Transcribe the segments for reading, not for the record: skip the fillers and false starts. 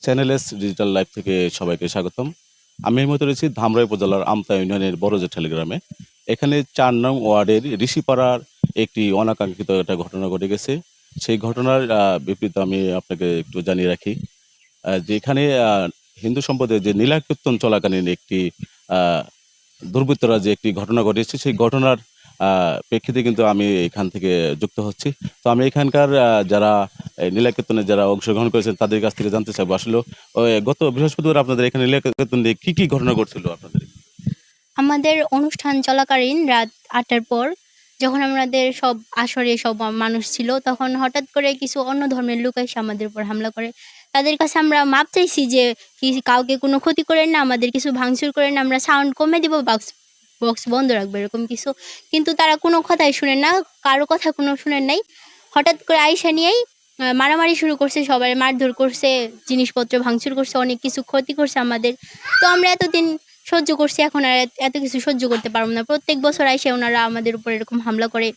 Channel S digital life থেকে সবাইকে স্বাগতম। আমি এই মুহূর্তে রয়েছি ধামরাই উপজেলার আমতা ইউনিয়নের বড়জেঠালী গ্রামে। এখানে ৪ নং ওয়ার্ডের ঋষিপাড়ার একটি অনাকাঙ্ক্ষিত একটা ঘটনা ঘটে গেছে। সেই ঘটনার বিপরীতে আমি আপনাকে একটু জানিয়ে রাখি যে এখানে হিন্দু সম্প্রদায়ের যে নীলাকীর্তন চলাকালীন একটি আ দুর্বৃত্তরা যে একটি ঘটনা ঘটিয়েছে, সেই ঘটনার প্রেক্ষিতে কিন্তু আমি এখান থেকে যুক্ত হচ্ছি। তো আমি এখানকার যারা নীলাকীর্তনে যারা অংশগ্রহণ করেছেন তাদের কাছ থেকে জানতে চাইবো আসলে গত বৃহস্পতিবার আপনাদের এখানে নীলাকীর্তন দিয়ে কি ঘটনা ঘটছিল আপনাদের? আমাদের অনুষ্ঠান চলাকালীন রাত ৮টার পর যখন আমাদের সব আসরে সব মানুষ ছিল, তখন হঠাৎ করে কিছু অন্য ধর্মের লোক এসে আমাদের উপর হামলা করে। তাদের কাছে আমরা মাপ চাইছি যে কাউকে কোনো ক্ষতি করেন না, আমাদের কিছু ভাঙচুর করেন না, আমরা সাউন্ড কমে দিব, বক্স বন্ধ রাখবো, এরকম কিছু। কিন্তু তারা কোনো কথাই শুনেন না, কারো কথা কোনো শুনেন নাই। হঠাৎ করে আইসা নিয়েই মারামারি শুরু করছে, সবাই মারধর করছে, জিনিসপত্র ভাঙচুর করছে, অনেক কিছু ক্ষতি করছে আমাদের। তো আমরা এতদিন সহ্য করছি, এখন আর এত কিছু সহ্য করতে পারবো না। প্রত্যেক বছর আইসা ওনারা আমাদের উপর এরকম হামলা করে।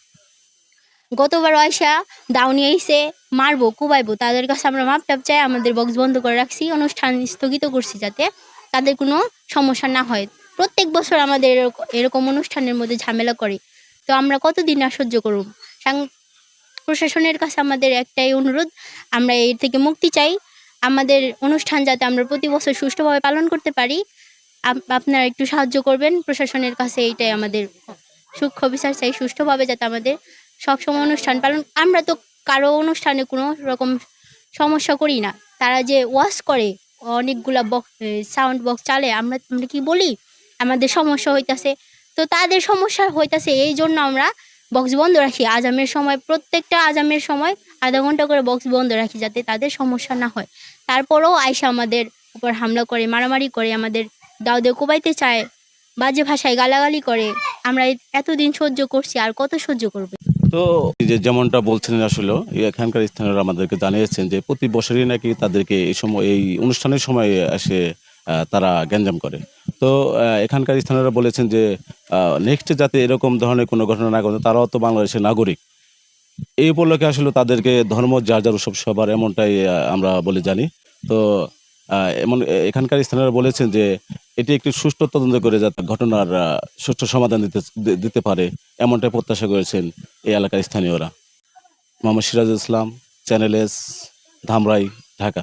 গতবার আইসা দাউনি আইসে মারবো, কুবাইবো, তাদের কাছে আমরা মাপ টাপ চাই, আমাদের বক্স বন্ধ করে রাখছি, অনুষ্ঠান স্থগিত করছি যাতে তাদের কোনো সমস্যা না হয়। প্রত্যেক বছর আমাদের এরকম অনুষ্ঠানের মধ্যে ঝামেলা করে। তো আমরা কতদিন আর সহ্য করব? প্রশাসনের কাছে আমাদের একটাই অনুরোধ, আমরা এর থেকে মুক্তি চাই। আমাদের অনুষ্ঠান যাতে আমরা প্রতি বছর সুষ্ঠুভাবে পালন করতে পারি, আপনারা একটু সাহায্য করবেন। প্রশাসনের কাছে এইটাই আমাদের সূক্ষ্ম বিচার চাই, সুষ্ঠুভাবে যাতে আমাদের সবসময় অনুষ্ঠান পালন। আমরা তো কারো অনুষ্ঠানে কোনো রকম সমস্যা করি না। তারা যে ওয়াশ করে অনেকগুলা সাউন্ড বক্স চালে, আমরা কি বলি আমাদের সমস্যা হইতাছে, তো তাদের সমস্যা হইতাছে, এই জন্য আমরা বক্স বন্ধ রাখি। আজামের সময়, প্রত্যেকটা আজামের সময় আধা ঘন্টা করে বক্স বন্ধ রাখি যাতে তাদের সমস্যা না হয়। তারপরেও আয়সা আমাদের উপর হামলা করে, মারামারি করে, আমাদের দাও দিয়ে কোবাইতে চায়, বাজে ভাষায় গালাগালি করে। আমরা এতদিন সহ্য করছি, আর কত সহ্য করবে? তো এই যে যেমনটা বলছিলেন আসলে এখানকার স্থানীয়রা আমাদেরকে জানিয়েছেন যে প্রতি বছরই নাকি তাদেরকে এই সময় এই অনুষ্ঠানের সময় এসে তারা গ্যাঞ্জাম করে। তো এখানকার স্থানীয়রা বলেছেন যে নেক্সট যাতে এরকম ধরনের কোনো ঘটনা না ঘটে, তারাও তো বাংলাদেশের নাগরিক। এই উপলক্ষে আসলে তাদেরকে ধর্ম যার যার উৎসব সবার, এমনটাই আমরা বলে জানি। তো এমন এখানকার স্থানীয়রা বলেছেন যে এটি একটি সুষ্ঠু তদন্ত করে যাতে ঘটনার সুষ্ঠু সমাধান দিতে পারে, এমনটাই প্রত্যাশা করেছেন এই এলাকার স্থানীয়রা। Mohammad Sirajul Islam, channel S, Dhamrai, Dhaka.